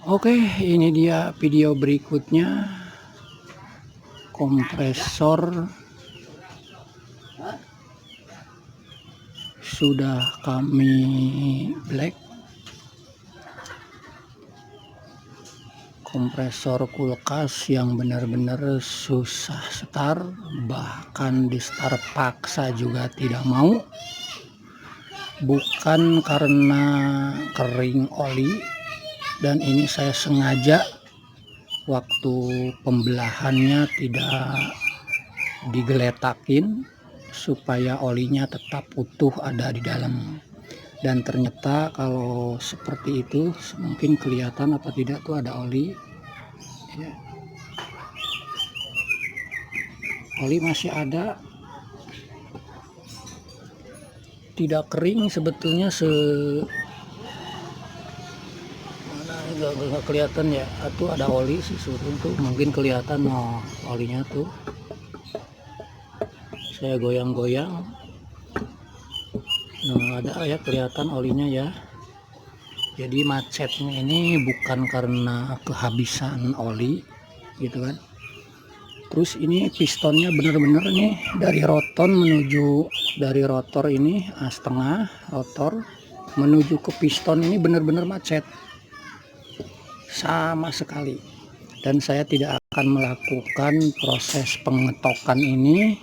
Oke, ini dia video berikutnya. Kompresor sudah kami black. Kompresor kulkas yang benar-benar susah start, bahkan di start paksa juga tidak mau. Bukan karena kering oli, dan ini saya sengaja waktu pembelahannya tidak digeletakin supaya olinya tetap utuh ada di dalam. Dan ternyata kalau seperti itu mungkin kelihatan apa tidak tuh ada oli ya. Oli masih ada, tidak kering sebetulnya, nggak kelihatan ya. Tuh ada oli sih tuh, mungkin kelihatan. Oh, olinya tuh saya goyang-goyang. Nah, ada ya, kelihatan olinya ya. Jadi macetnya ini bukan karena kehabisan oli gitu kan. Terus ini pistonnya bener-bener nih dari roton menuju, dari rotor ini setengah rotor menuju ke piston ini bener-bener macet sama sekali. Dan saya tidak akan melakukan proses pengetokan ini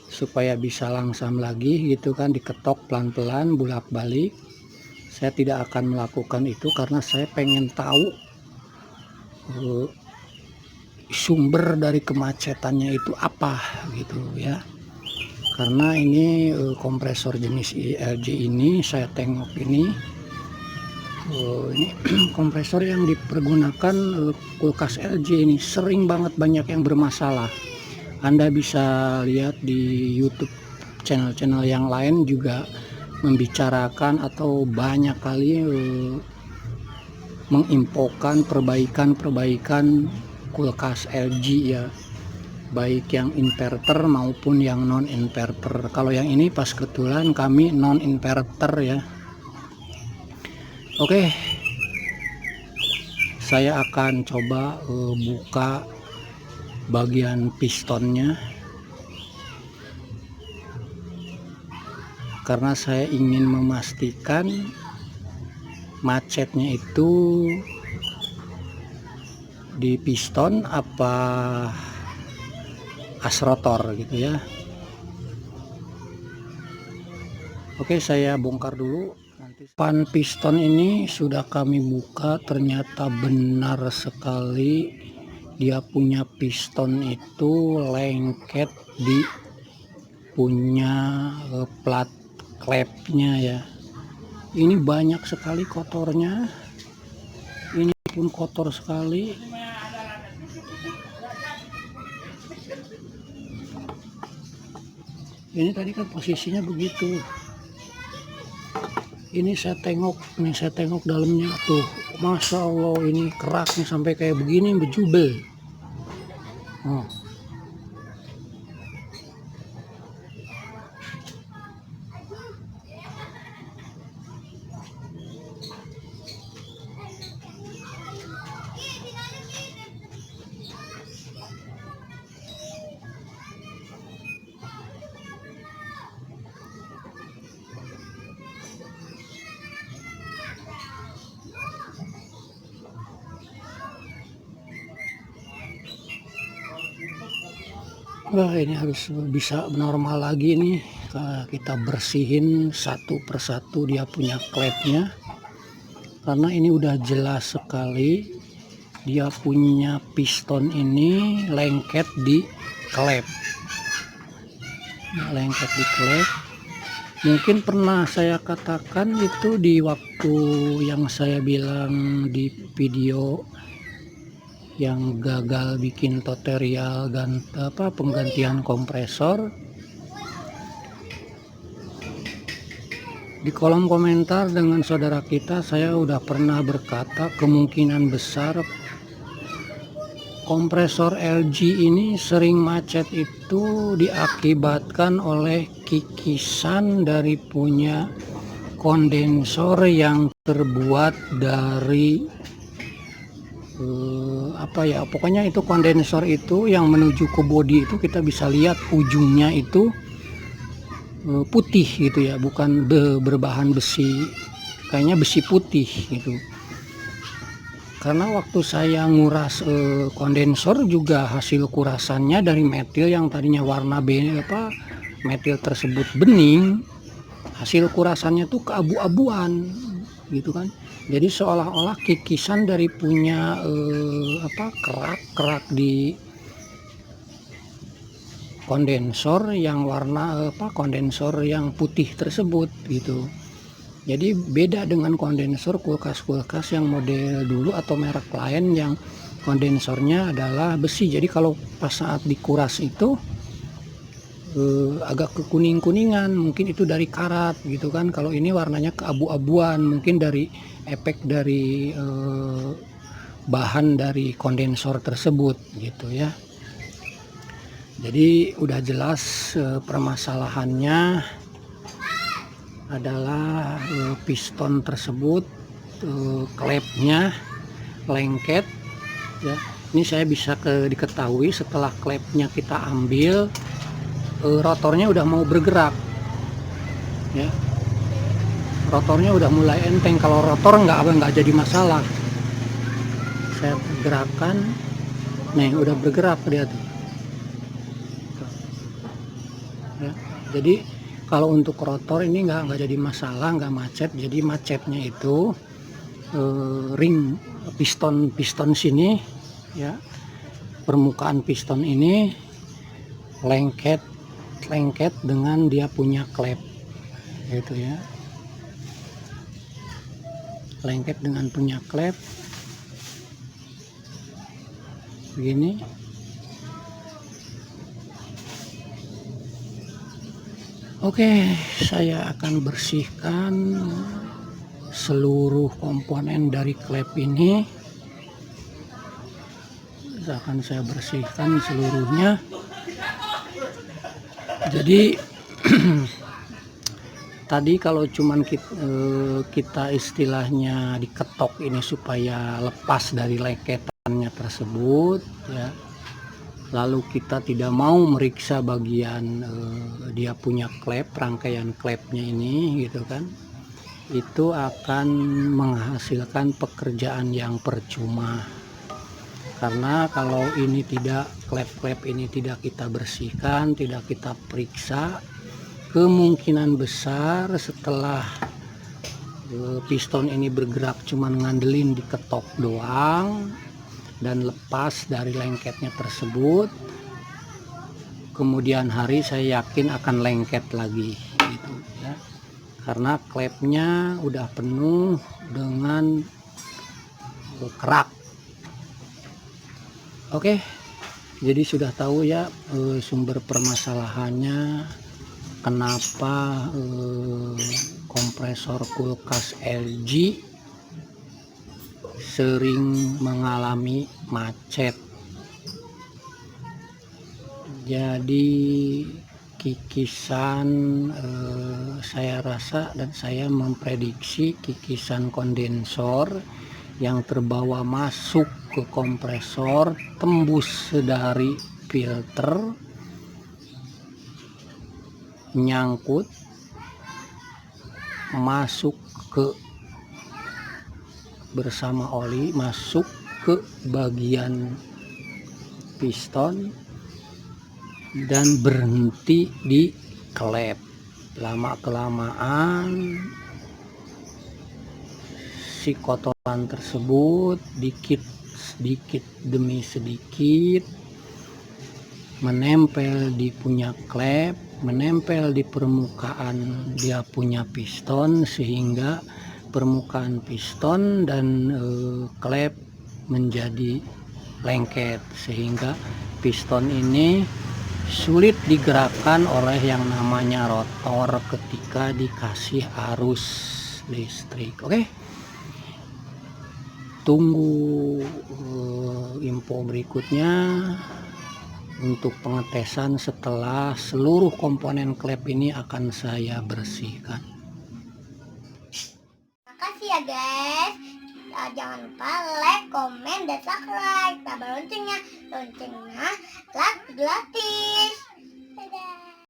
supaya bisa langsam lagi gitu kan, diketok pelan-pelan bolak-balik. Saya tidak akan melakukan itu karena saya pengen tahu sumber dari kemacetannya itu apa gitu ya. Karena ini kompresor jenis LG ini saya tengok ini kompresor yang dipergunakan kulkas LG ini sering banget banyak yang bermasalah. Anda bisa lihat di YouTube channel-channel yang lain juga membicarakan atau banyak kali menginfokan perbaikan kulkas LG ya, baik yang inverter maupun yang non inverter. Kalau yang ini pas kebetulan kami non inverter ya. Oke, saya akan coba buka bagian pistonnya karena saya ingin memastikan macetnya itu di piston apa as rotor gitu ya. Oke, saya bongkar dulu. Nanti pan piston ini sudah kami buka, ternyata benar sekali dia punya piston itu lengket di punya plat klepnya ya. Ini banyak sekali kotornya, ini pun kotor sekali. Ini tadi kan posisinya begitu. Ini saya tengok dalamnya tuh, Masya Allah, ini keraknya sampai kayak begini, bejubel. Oh. Wah, ini harus bisa normal lagi nih. Kita bersihin satu persatu dia punya klepnya, karena ini udah jelas sekali dia punya piston ini lengket di klep. Nah, lengket di klep. Mungkin pernah saya katakan itu di waktu yang saya bilang di video yang gagal bikin tutorial penggantian kompresor. Di kolom komentar dengan saudara kita saya udah pernah berkata kemungkinan besar Kompresor LG ini sering macet itu diakibatkan oleh kikisan dari punya kondensor yang terbuat dari pokoknya itu kondensor itu yang menuju ke bodi itu kita bisa lihat ujungnya itu putih gitu ya, bukan berbahan besi, kayaknya besi putih gitu. Karena waktu saya nguras kondensor juga hasil kurasannya dari metil yang tadinya warna metil tersebut bening, hasil kurasannya tuh keabu-abuan gitu kan. Jadi seolah-olah kikisan dari punya kerak di kondensor yang warna kondensor yang putih tersebut gitu. Jadi beda dengan kondensor kulkas-kulkas yang model dulu atau merek lain yang kondensornya adalah besi. Jadi kalau pas saat dikuras itu agak kekuning-kuningan, mungkin itu dari karat gitu kan. Kalau ini warnanya keabu-abuan, mungkin dari efek dari bahan dari kondensor tersebut gitu ya. Jadi udah jelas permasalahannya adalah piston tersebut klepnya lengket ya. Ini saya bisa diketahui setelah klepnya kita ambil, rotornya udah mau bergerak ya. Rotornya udah mulai enteng. Kalau rotor nggak jadi masalah. Saya gerakan, nih udah bergerak dia tuh ya. Jadi kalau untuk rotor ini nggak jadi masalah, nggak macet. Jadi macetnya itu ring piston sini ya, permukaan piston ini lengket dengan dia punya klep gitu ya, lengket dengan punya klep begini. Oke, saya akan bersihkan seluruh komponen dari klep ini. Akan saya bersihkan seluruhnya. Jadi tadi kalau cuman kita istilahnya diketok ini supaya lepas dari lengketannya tersebut ya, lalu kita tidak mau meriksa bagian dia punya klep, rangkaian klepnya ini gitu kan, itu akan menghasilkan pekerjaan yang percuma. Karena kalau ini klep ini tidak kita bersihkan, tidak kita periksa, kemungkinan besar setelah piston ini bergerak cuman ngandelin diketok doang dan lepas dari lengketnya tersebut, kemudian hari saya yakin akan lengket lagi gitu ya, karena klepnya udah penuh dengan kerak. Oke, jadi sudah tahu ya sumber permasalahannya kenapa kompresor kulkas LG sering mengalami macet. Jadi kikisan saya rasa dan saya memprediksi kikisan kondensor yang terbawa masuk ke kompresor tembus dari filter, nyangkut masuk ke bersama oli masuk ke bagian piston dan berhenti di klep. Lama kelamaan si kotoran tersebut sedikit demi sedikit menempel di punya klep, menempel di permukaan dia punya piston, sehingga permukaan piston dan klep menjadi lengket, sehingga piston ini sulit digerakkan oleh yang namanya rotor ketika dikasih arus listrik. Oke, tunggu info berikutnya untuk pengetesan setelah seluruh komponen klep ini akan saya bersihkan. Makasih ya guys. Jangan lupa like, komen, dan subscribe. Tambah loncengnya. Loncengnya gratis. Dadah.